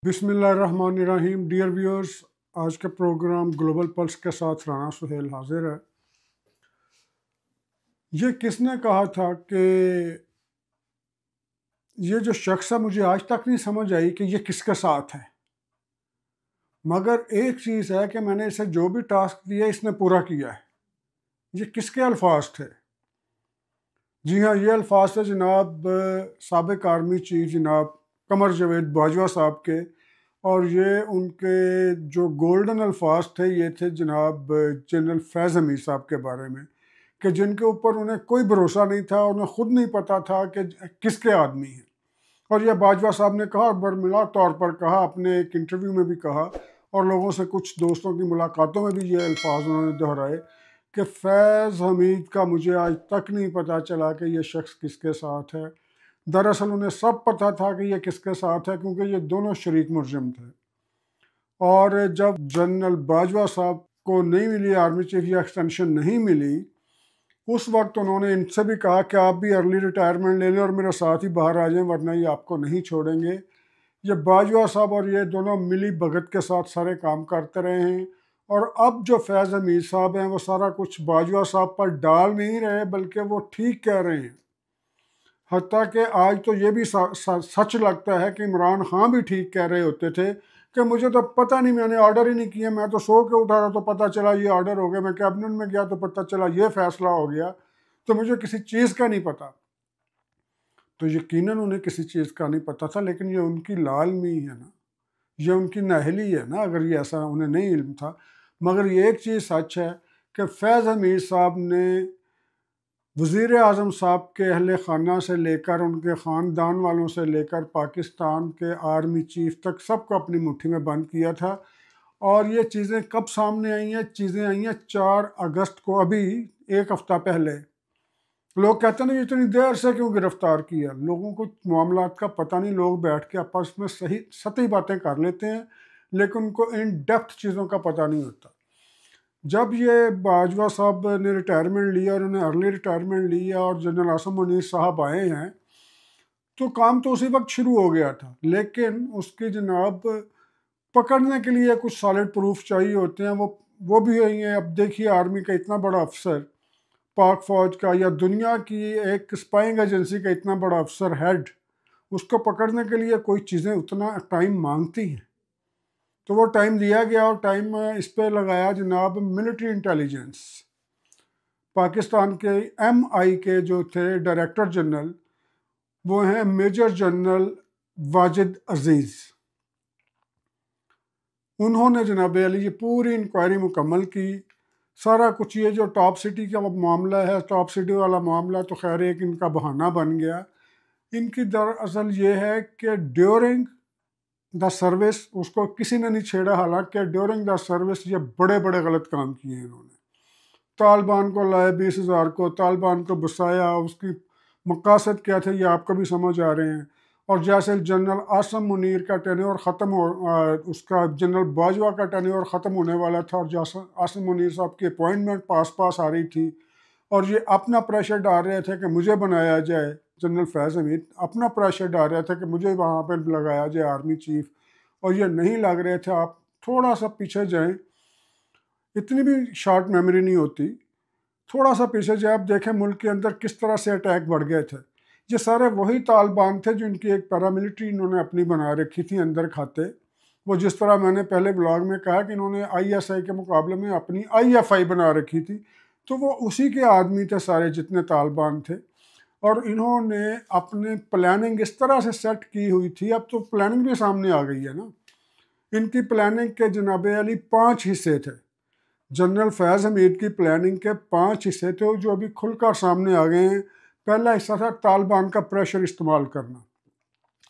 बिस्मिल्लाहिर्रहमानिर्रहीम। Dear viewers, आज का प्रोग्राम ग्लोबल पल्स के साथ राना सुहेल हाजिर है। ये किसने कहा था कि ये जो शख्स है, मुझे आज तक नहीं समझ आई कि ये किसके साथ है, मगर एक चीज़ है कि मैंने इसे जो भी टास्क दिया इसने पूरा किया है। ये किसके अल्फाज थे? जी हाँ, ये अल्फाज थे जनाब साबिक आर्मी चीफ जनाब कमर जावेद बाजवा साहब के। और ये उनके जो गोल्डन अल्फाज थे ये थे जनाब जनरल फैज़ हमीद साहब के बारे में, कि जिनके ऊपर उन्हें कोई भरोसा नहीं था, उन्हें खुद नहीं पता था कि किसके आदमी हैं। और यह बाजवा साहब ने कहा और बरमिला तौर पर कहा, अपने एक इंटरव्यू में भी कहा, और लोगों से कुछ दोस्तों की मुलाकातों में भी ये अल्फाज उन्होंने दोहराए कि फैज़ हमीद का मुझे आज तक नहीं पता चला कि यह शख्स किसके साथ है। दरअसल उन्हें सब पता था कि यह किसके साथ है, क्योंकि ये दोनों शरीक मुलज़िम थे। और जब जनरल बाजवा साहब को नहीं मिली आर्मी चीफ या एक्सटेंशन नहीं मिली, उस वक्त उन्होंने इनसे भी कहा कि आप भी अर्ली रिटायरमेंट ले लें और मेरे साथ ही बाहर आ जाएं, वरना ये आपको नहीं छोड़ेंगे। ये बाजवा साहब और ये दोनों मिली भगत के साथ सारे काम करते रहे हैं। और अब जो फैज़ हमीद साहब हैं वो सारा कुछ बाजवा साहब पर डाल नहीं रहे, बल्कि वो ठीक कह रहे हैं। हत्ता कि आज तो ये भी सच लगता है कि इमरान खान भी ठीक कह रहे होते थे कि मुझे तो पता नहीं, मैंने ऑर्डर ही नहीं किया, मैं तो सो के उठा रहा तो पता चला ये ऑर्डर हो गया, मैं कैबिनेट में गया तो पता चला ये फैसला हो गया, तो मुझे किसी चीज़ का नहीं पता। तो यकीनन उन्हें किसी चीज़ का नहीं पता था, लेकिन ये उनकी लालमी है ना, ये उनकी नाअहली है ना, अगर ये ऐसा उन्हें नहीं इल्म था। मगर ये एक चीज़ सच है कि फैज़ हमीद साहब ने वज़ीर आज़म साहब के अहले खाना से लेकर उनके ख़ानदान वालों से लेकर पाकिस्तान के आर्मी चीफ तक सबको अपनी मुट्ठी में बंद किया था। और ये चीज़ें कब सामने आई हैं? चीज़ें आई हैं 4 अगस्त को, अभी एक हफ़्ता पहले। लोग कहते हैं ना, इतनी देर से क्यों गिरफ्तार किया? लोगों को मामलात का पता नहीं, लोग बैठ के आपस में सही सतही बातें कर लेते हैं, लेकिन उनको इन डेप्थ चीज़ों का पता नहीं होता। जब ये बाजवा साहब ने रिटायरमेंट लिया और उन्हें अर्ली रिटायरमेंट लिया और जनरल आसिम मुनीर साहब आए हैं, तो काम तो उसी वक्त शुरू हो गया था। लेकिन उसकी जनाब पकड़ने के लिए कुछ सॉलिड प्रूफ चाहिए होते हैं, वो भी यही है। अब देखिए, आर्मी का इतना बड़ा अफसर, पाक फौज का या दुनिया की एक स्पाइंग एजेंसी का इतना बड़ा अफसर हेड, उसको पकड़ने के लिए कोई चीज़ें उतना टाइम मांगती हैं। तो वो टाइम दिया गया और टाइम इस पर लगाया जनाब मिलिट्री इंटेलिजेंस। पाकिस्तान के MI के जो थे डायरेक्टर जनरल, वो हैं मेजर जनरल वाजिद अजीज़। उन्होंने जनाब अली ये पूरी इंक्वायरी मुकम्मल की। सारा कुछ ये जो टॉप सिटी का मामला है, टॉप सिटी वाला मामला तो खैर एक इनका बहाना बन गया। इनकी दरअसल ये है कि ड्यूरिंग द सर्विस उसको किसी ने नहीं छेड़ा, हालांकि ड्यूरिंग द सर्विस ये बड़े बड़े गलत काम किए इन्होंने। तालिबान को लाए 20,000 को, तालिबान को बसाया, उसकी मकासद क्या थे ये आपको भी समझ आ रहे हैं। और जैसे जनरल आसिम मुनीर का टेन्योर ख़त्म हो, उसका जनरल बाजवा का टेन्योर ख़त्म होने वाला था और जैसे आसिम मुनीर साहब की अपॉइंटमेंट पास आ रही थी, और ये अपना प्रेशर डाल रहे थे कि मुझे बनाया जाए, जनरल फैज़ हमीद अपना प्रेशर डाल रहे थे कि मुझे वहाँ पर लगाया जाए आर्मी चीफ, और ये नहीं लग रहे थे। आप थोड़ा सा पीछे जाएँ, इतनी भी शॉर्ट मेमोरी नहीं होती, थोड़ा सा पीछे जाए, आप देखें मुल्क के अंदर किस तरह से अटैक बढ़ गए थे। ये सारे वही तालिबान थे जिनकी एक पैरामिलिट्री इन्होंने अपनी बना रखी थी अंदर खाते। वो जिस तरह मैंने पहले ब्लॉग में कहा कि इन्होंने ISI के मुकाबले में अपनी IFI बना रखी थी, तो वो उसी के आदमी थे सारे जितने तालिबान थे। और इन्होंने अपने प्लानिंग इस तरह से सेट की हुई थी, अब तो प्लानिंग भी सामने आ गई है ना। इनकी प्लानिंग के जनाब अली 5 हिस्से थे। जनरल फैज़ हमीद की प्लानिंग के 5 हिस्से थे जो अभी खुलकर सामने आ गए हैं। पहला हिस्सा था तालिबान का प्रेशर इस्तेमाल करना,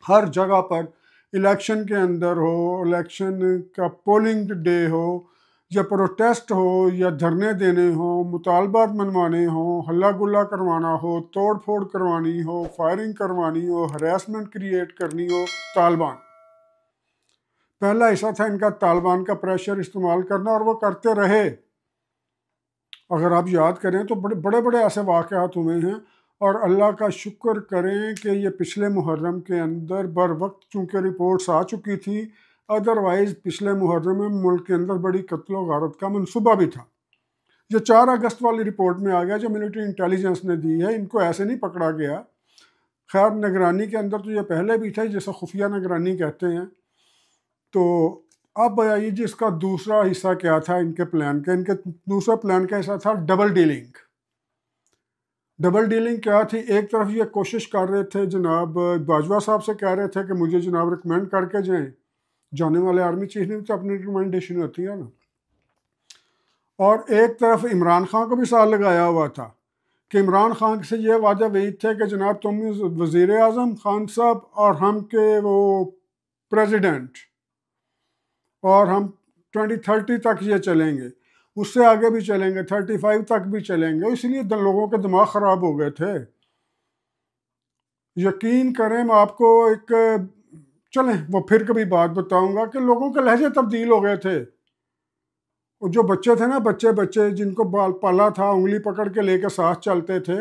हर जगह पर, इलेक्शन के अंदर हो, इलेक्शन का पोलिंग डे हो, या प्रोटेस्ट हो, या धरने देने हो, मुतालबात मनवाने हो, हल्ला गुल्ला करवाना हो, तोड़ फोड़ करवानी हो, फायरिंग करवानी हो, हरासमेंट क्रिएट करनी हो, तालिबान। पहला हिस्सा था इनका तालिबान का प्रेशर इस्तेमाल करना, और वो करते रहे। अगर आप याद करें तो बड़े बड़े ऐसे वाक़यात हुए हैं। और अल्लाह का शुक्र करें कि ये पिछले मुहर्रम के अंदर बर वक्त चूँकि रिपोर्ट्स आ चुकी थी, अदरवाइज़ पिछले मुहर्रम में मुल्क के अंदर बड़ी कत्ल गारत का मनसूबा भी था। जो 4 अगस्त वाली रिपोर्ट में आ गया, जो मिलिट्री इंटेलिजेंस ने दी है, इनको ऐसे नहीं पकड़ा गया। खैर निगरानी के अंदर तो ये पहले भी था, जिसे खुफिया निगरानी कहते हैं। तो अब आइए जी, इसका दूसरा हिस्सा क्या था इनके प्लान का। इनके दूसरा प्लान का हिस्सा था डबल डीलिंग। डबल डीलिंग क्या थी? एक तरफ ये कोशिश कर रहे थे, जनाब बाजवा साहब से कह रहे थे कि मुझे जनाब रिकमेंड करके जाएं, जाने वाले आर्मी चीफ ने तो अपनी रिकमेंडेशन होती है ना। और एक तरफ इमरान खान को भी साथ लगाया हुआ था कि इमरान खान से ये वादा वही थे कि जनाब तुम वज़ीर आज़म खान साहब और हम के वो प्रेसिडेंट, और हम 2030 तक ये चलेंगे, उससे आगे भी चलेंगे, 35 तक भी चलेंगे। इसलिए लोगों के दिमाग ख़राब हो गए थे। यकीन करें, मैं आपको एक चलें वो फिर कभी बात बताऊंगा कि लोगों के लहजे तब्दील हो गए थे। और जो बच्चे थे ना, बच्चे बच्चे जिनको बाल पाला था, उंगली पकड़ के लेकर साथ चलते थे,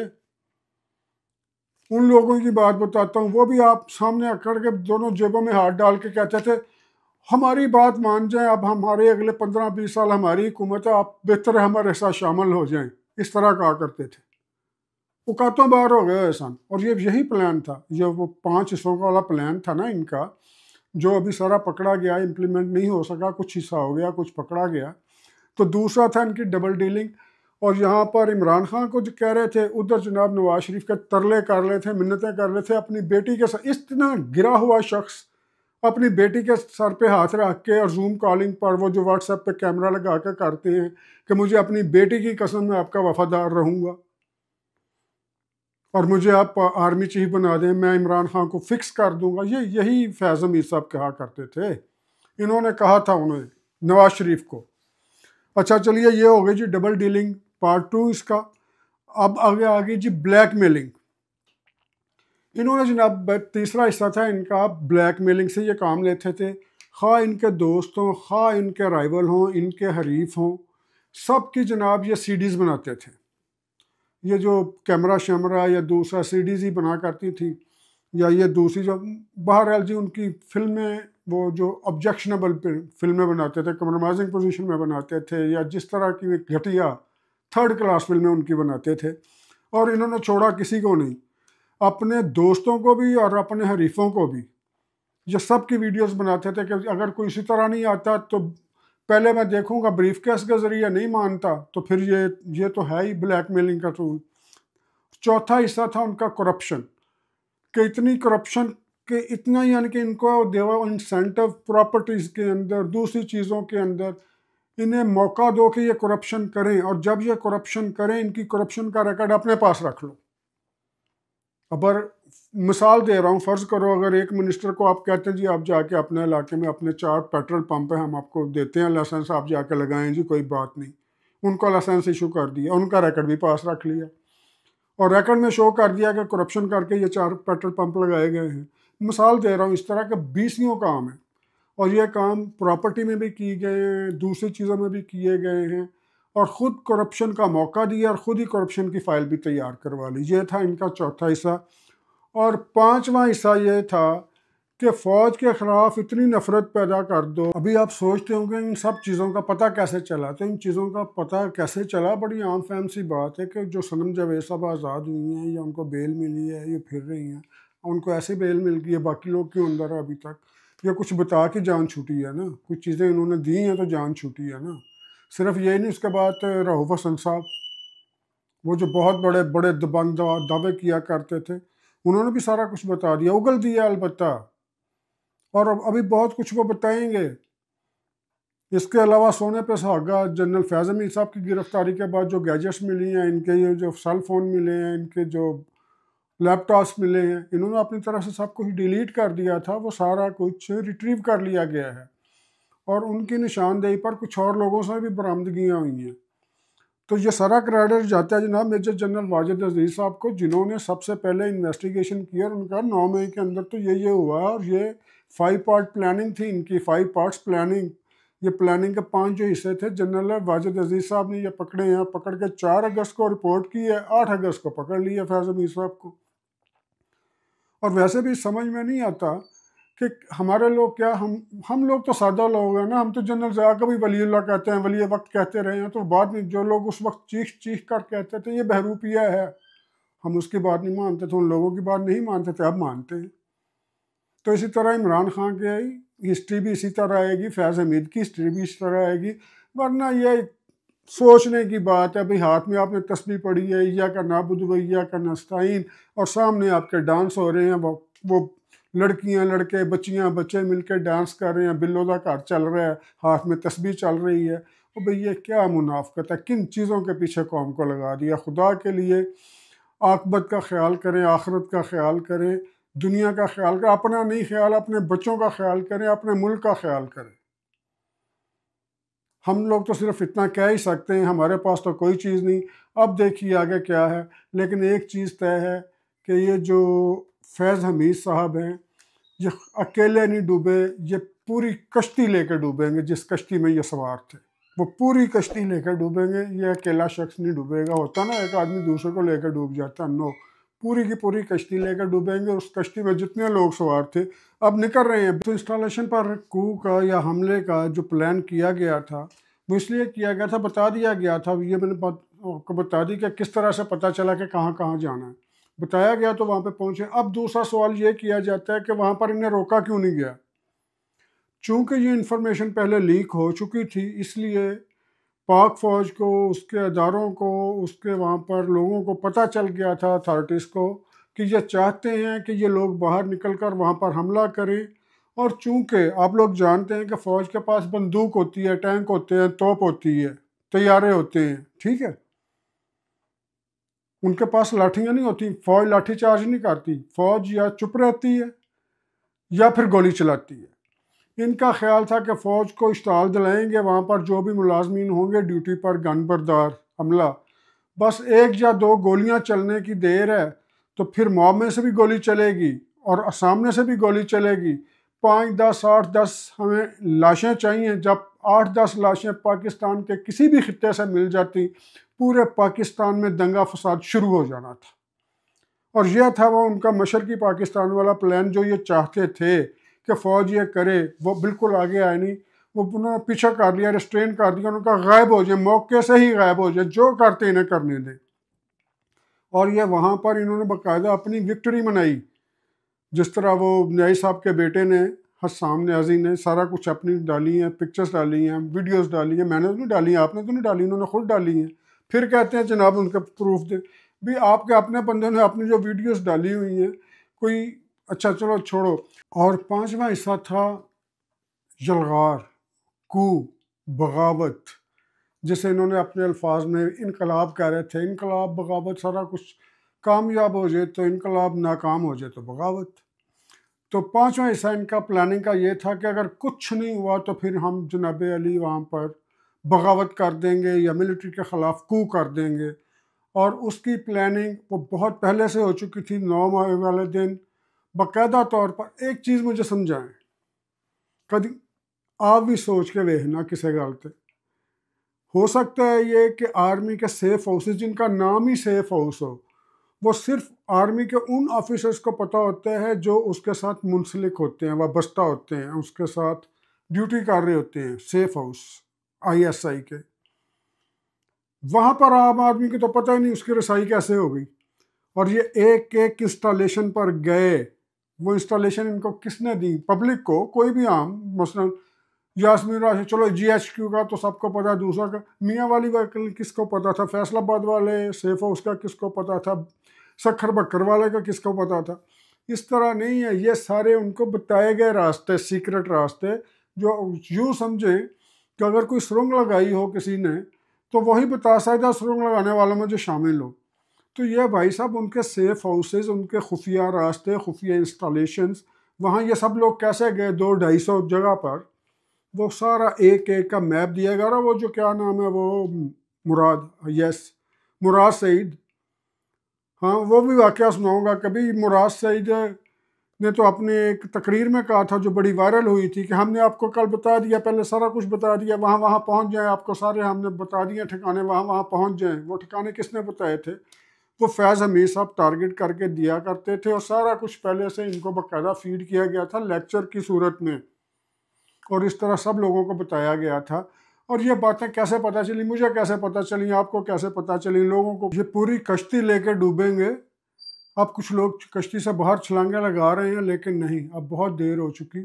उन लोगों की बात बताता हूँ। वो भी आप सामने अकड़ के दोनों जेबों में हाथ डाल के कहते थे हमारी बात मान जाएं, अब हमारे अगले 15-20 साल हमारी हुकूमत है, आप बेहतर है हमारे साथ शामिल हो जाएं। इस तरह कहा करते थे। औकातों बाहर हो गए एहसान। और ये यही प्लान था, ये वो 5 हिस्सों का वाला प्लान था ना इनका, जो अभी सारा पकड़ा गया, इम्प्लीमेंट नहीं हो सका, कुछ हिस्सा हो गया, कुछ पकड़ा गया। तो दूसरा था इनकी डबल डीलिंग। और यहाँ पर इमरान खान को जो कह रहे थे, उधर जनाब नवाज शरीफ के तरले कर रहे थे, मिन्नतें कर रहे थे अपनी बेटी के साथ। इतना गिरा हुआ शख्स अपनी बेटी के सर पे हाथ रख के और जूम कॉलिंग पर वो जो व्हाट्सएप पे कैमरा लगा कर करते हैं कि मुझे अपनी बेटी की कसम में आपका वफादार रहूँगा और मुझे आप आर्मी चीफ बना दें, मैं इमरान खान को फिक्स कर दूंगा। यही फैज़ हमीद साहब कहा करते थे। इन्होंने कहा था उन्हें, नवाज शरीफ को। अच्छा चलिए, ये हो गई जी डबल डीलिंग पार्ट 2 इसका। अब आगे आ गई जी ब्लैकमेलिंग। इन्होंने जनाब तीसरा हिस्सा था इनका, ब्लैकमेलिंग से ये काम लेते थे। खा इनके दोस्त हों, खा इनके राइवल हों, इनके हरीफ हों, सब की जनाब ये सीडीज़ बनाते थे। ये जो कैमरा शैमरा या दूसरा सीडीज़ ही बना करती थी, या ये दूसरी जो बहरहाल जी उनकी फिल्में, वो जो ऑब्जेक्शनेबल फिल्में बनाते थे, कम्प्रोमाइजिंग पोजीशन में बनाते थे, या जिस तरह की घटिया थर्ड क्लास फिल्में उनकी बनाते थे। और इन्होंने छोड़ा किसी को नहीं, अपने दोस्तों को भी और अपने हरीफों को भी। ये सब की वीडियोस बनाते थे कि अगर कोई इसी तरह नहीं आता तो पहले मैं देखूंगा, ब्रीफ केस के जरिए नहीं मानता तो फिर ये तो है ही ब्लैकमेलिंग का टूल। चौथा हिस्सा था उनका करप्शन, कि इतनी करप्शन के इतना, यानी कि इनको देवा इंसेंटिव प्रॉपर्टीज़ के अंदर, दूसरी चीज़ों के अंदर इन्हें मौका दो कि ये करप्शन करें, और जब ये करप्शन करें इनकी करप्शन का रिकॉर्ड अपने पास रख लो। अगर मिसाल दे रहा हूँ, फ़र्ज़ करो अगर एक मिनिस्टर को आप कहते हैं जी आप जाके अपने इलाके में अपने 4 पेट्रोल पंप है, हम आपको देते हैं लाइसेंस, आप जाके लगाएं जी, कोई बात नहीं। उनको लाइसेंस इशू कर दिया, उनका रिकॉर्ड भी पास रख लिया और रिकॉर्ड में शो कर दिया कि करप्शन करके ये 4 पेट्रोल पंप लगाए गए हैं। मिसाल दे रहा हूँ, इस तरह के 20 काम है, और ये काम प्रॉपर्टी में भी किए गए हैं, दूसरी चीज़ों में भी किए गए हैं, और ख़ुद करप्शन का मौका दिया और ख़ुद ही करप्शन की फ़ाइल भी तैयार करवा ली। ये था इनका चौथा हिस्सा। और पांचवा हिस्सा ये था कि फ़ौज के ख़िलाफ़ इतनी नफ़रत पैदा कर दो। अभी आप सोचते होंगे इन सब चीज़ों का पता कैसे चला। तो इन चीज़ों का पता कैसे चला, बड़ी आम फहम सी बात है कि जो सनम जावेद साहब आज़ाद हुई हैं या उनको बेल मिली है, ये फिर रही हैं, उनको ऐसे बेल मिल गई है, बाकी लोग क्यों अंदर है अभी तक? या कुछ बता के जान छूटी है ना, कुछ चीज़ें इन्होंने दी हैं तो जान छूटी है ना। सिर्फ ये नहीं, उसके बाद रऊफ़ हसन साहब, वो जो बहुत बड़े बड़े दबंग दावे किया करते थे, उन्होंने भी सारा कुछ बता दिया, उगल दिया अलबत्ता, और अभी बहुत कुछ वो बताएंगे। इसके अलावा सोने पे सुहागा जनरल फैज़ हमीद साहब की गिरफ्तारी के बाद जो गैजेट्स मिली हैं, इनके ये जो सेल फ़ोन मिले हैं, इनके जो लैपटॉप्स मिले हैं, इन्होंने अपनी तरफ से सब कुछ डिलीट कर दिया था, वो सारा कुछ रिट्रीव कर लिया गया है और उनकी निशानदेही पर कुछ और लोगों से भी बरामदगियाँ हुई हैं। तो ये सारा क्रेडिट जाता है जनाब मेजर जनरल वाजिद अजीज़ साहब को, जिन्होंने सबसे पहले इन्वेस्टिगेशन किया। उनका 9 मई के अंदर तो ये हुआ, और ये 5 पार्ट प्लानिंग थी इनकी, 5 पार्ट्स प्लानिंग। ये प्लानिंग के 5 जो हिस्से थे, जनरल वाजिद अजीज साहब ने ये पकड़े हैं, पकड़ के 4 अगस्त को रिपोर्ट की है, 8 अगस्त को पकड़ लिया फैज़ हमीद साहब को। और वैसे भी समझ में नहीं आता कि हमारे लोग क्या, हम लोग तो सादा लोग हैं ना, हम तो जनरल ज़िया को भी वलीउल्लाह कहते हैं, वली वक्त कहते रहे हैं, तो बाद में जो लोग उस वक्त चीख चीख कर कहते थे ये बहरूपिया है, हम उसकी बात नहीं मानते थे, उन लोगों की बात नहीं मानते थे, अब मानते हैं। तो इसी तरह इमरान खान की हिस्ट्री भी इसी तरह आएगी, फैज़ हमीद की हिस्ट्री भी इस तरह आएगी। वरना ये सोचने की बात है भाई, हाथ में आपने तस्बीह पड़ी है, या का नाबुद व या का नस्ताइन, और सामने आपके डांस हो रहे हैं, वो लड़कियां लड़के बच्चियां बच्चे मिलकर डांस कर रहे हैं, बिल्लो का घर चल रहा है, हाथ में तस्बीह चल रही है। और भाई ये क्या मुनाफकत है, किन चीज़ों के पीछे कौम को लगा दिया। खुदा के लिए आखिरत का ख्याल करें, आखिरत का ख्याल करें, दुनिया का ख्याल करें, अपना नहीं ख्याल, अपने बच्चों का ख्याल करें, अपने मुल्क का ख्याल करें। हम लोग तो सिर्फ इतना कह ही सकते हैं, हमारे पास तो कोई चीज़ नहीं। अब देखिए आगे क्या है। लेकिन एक चीज़ तय है कि ये जो फैज़ हमीद साहब हैं, ये अकेले नहीं डूबे, ये पूरी कश्ती लेकर डूबेंगे। जिस कश्ती में ये सवार थे वो पूरी कश्ती लेकर डूबेंगे, ये अकेला शख्स नहीं डूबेगा। होता ना एक आदमी दूसरे को लेकर डूब जाता, नो, पूरी की पूरी कश्ती लेकर डूबेंगे। उस कश्ती में जितने लोग सवार थे अब निकल रहे हैं। तो इंस्टॉलेशन पर कू का या हमले का जो प्लान किया गया था वो इसलिए किया गया था, बता दिया गया था, ये मैंने आपको बता दी कि किस तरह से पता चला कि कहाँ कहाँ जाना है, बताया गया तो वहाँ पे पहुँचे। अब दूसरा सवाल ये किया जाता है कि वहाँ पर इन्हें रोका क्यों नहीं गया। चूँकि ये इन्फॉर्मेशन पहले लीक हो चुकी थी, इसलिए पाक फ़ौज को, उसके अदारों को, उसके वहाँ पर लोगों को पता चल गया था, अथॉरिटीज़ को, कि ये चाहते हैं कि ये लोग बाहर निकल कर वहाँ पर हमला करें। और चूँकि आप लोग जानते हैं कि फ़ौज के पास बंदूक होती है, टैंक होते हैं, तोप होती है, तैयारे होते हैं, ठीक है, उनके पास लाठियाँ नहीं होती। फ़ौज लाठी चार्ज नहीं करती, फ़ौज या चुप रहती है या फिर गोली चलाती है। इनका ख्याल था कि फ़ौज को इश्ताल दिलाएंगे, वहाँ पर जो भी मुलाजमीन होंगे ड्यूटी पर, गन बरदार, हमला, बस 1 या 2 गोलियां चलने की देर है तो फिर मॉब में से भी गोली चलेगी और सामने से भी गोली चलेगी। 5, 10, 8, 10 हमें लाशें चाहिए। जब 8-10 लाशें पाकिस्तान के किसी भी खित्ते से मिल जाती, पूरे पाकिस्तान में दंगा फसाद शुरू हो जाना था। और यह था वो उनका मशरकी पाकिस्तान वाला प्लान, जो ये चाहते थे कि फ़ौज ये करे। वो बिल्कुल आगे आए नहीं, वो उन्होंने पीछा कर लिया, रिस्ट्रेन कर दिया, उनका गायब हो जाए, मौके से ही गायब हो जाए, जो करते इन्हें करने दें। और ये वहाँ पर इन्होंने बाकायदा अपनी विक्ट्री मनाई, जिस तरह वो न्याई साहब के बेटे ने, हस्साम न्याजी ने, सारा कुछ अपनी डाली हैं, पिक्चर्स डाली हैं, वीडियोस डाली हैं। मैंने तो नहीं डाली, आपने तो नहीं डाली, उन्होंने खुद डाली हैं। फिर कहते हैं जनाब उनके प्रूफ दे। भी आपके अपने बंदों ने अपनी जो वीडियोस डाली हुई हैं कोई, अच्छा चलो छोड़ो। और 5वां हिस्सा था यलगार, कू, बगावत, जिसे इन्होंने अपने अल्फाज में इनकलाब कह रहे थे। इनकलाब, बगावत, सारा कुछ कामयाब हो जाए तो इनकलाब, नाकाम हो जाए तो बगावत। तो 5वां हिस्सा इनका प्लानिंग का ये था कि अगर कुछ नहीं हुआ तो फिर हम जनाब अली वहाँ पर बगावत कर देंगे या मिलिट्री के ख़िलाफ़ कू कर देंगे। और उसकी प्लानिंग वो बहुत पहले से हो चुकी थी। 9 मई वाले दिन बाकायदा तौर पर, एक चीज़ मुझे समझाएं, कभी आप भी सोच के देखना किसी गल ते, हो सकता है ये कि आर्मी के सेफ हाउसेज, जिनका नाम ही सेफ हाउस हो, वो सिर्फ आर्मी के उन ऑफिसर्स को पता होता है जो उसके साथ मुंसलिक होते हैं, वाबस्ता होते हैं, उसके साथ ड्यूटी कर रहे होते हैं। सेफ हाउस ISI के, वहाँ पर आम आदमी को तो पता ही नहीं उसकी रसाई कैसे हो गई। और ये एक एक इंस्टॉलेशन पर गए। वो इंस्टॉलेशन इनको किसने दी? पब्लिक को, कोई भी आम, मसलन यासमीन राशि, चलो GHQ का तो सबको पता, दूसरा का मियाँ वाली वकील किसको पता था, फैसलाबाद वाले सेफ हाउस का किसको पता था, सखर बकर वाले का किसको पता था। इस तरह नहीं है, ये सारे उनको बताए गए रास्ते, सीक्रेट रास्ते, जो यूँ समझे कि अगर कोई सुरंग लगाई हो किसी ने तो वही बता सकता सुरंग लगाने वालों में जो शामिल हो। तो ये भाई साहब उनके सेफ हाउसेज, उनके खुफिया रास्ते, खुफिया इंस्टॉलेशंस, वहाँ ये सब लोग कैसे गए 200-250 जगह पर, वो सारा एक एक का मैप दिया गया। वो जो क्या नाम है वो, मुराद, यस, मुराद सईद, हाँ वो भी वाकया सुनाऊंगा कभी। मुराद सईद ने तो अपने एक तकरीर में कहा था, जो बड़ी वायरल हुई थी, कि हमने आपको कल बता दिया, पहले सारा कुछ बता दिया, वहाँ वहाँ पहुँच जाएँ, आपको सारे हमने बता दिए ठिकाने, वहाँ वहाँ पहुँच जाएँ। वो ठिकाने किसने बताए थे? वो फैज़ हमीद साहब टारगेट करके दिया करते थे, और सारा कुछ पहले से इनको बाकायदा फीड किया गया था लेक्चर की सूरत में, और इस तरह सब लोगों को बताया गया था। और ये बातें कैसे पता चली? मुझे कैसे पता चली? आपको कैसे पता चली? लोगों को ये पूरी कश्ती लेके डूबेंगे। अब कुछ लोग कश्ती से बाहर छलांगे लगा रहे हैं, लेकिन नहीं, अब बहुत देर हो चुकी।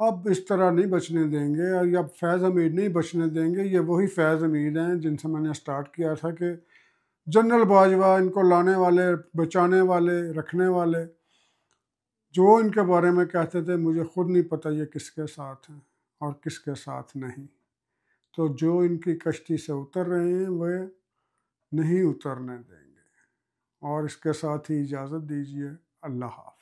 अब इस तरह नहीं बचने देंगे, और अब फैज़ हमीद नहीं बचने देंगे। ये वही फैज़ हमीद हैं जिनसे मैंने स्टार्ट किया था कि जनरल बाजवा, इनको लाने वाले, बचाने वाले, रखने वाले, जो इनके बारे में कहते थे, मुझे खुद नहीं पता ये किसके साथ हैं और किसके साथ नहीं। तो जो इनकी कश्ती से उतर रहे हैं, वे नहीं उतरने देंगे। और इसके साथ ही इजाज़त दीजिए। अल्लाह हाफ़िज़।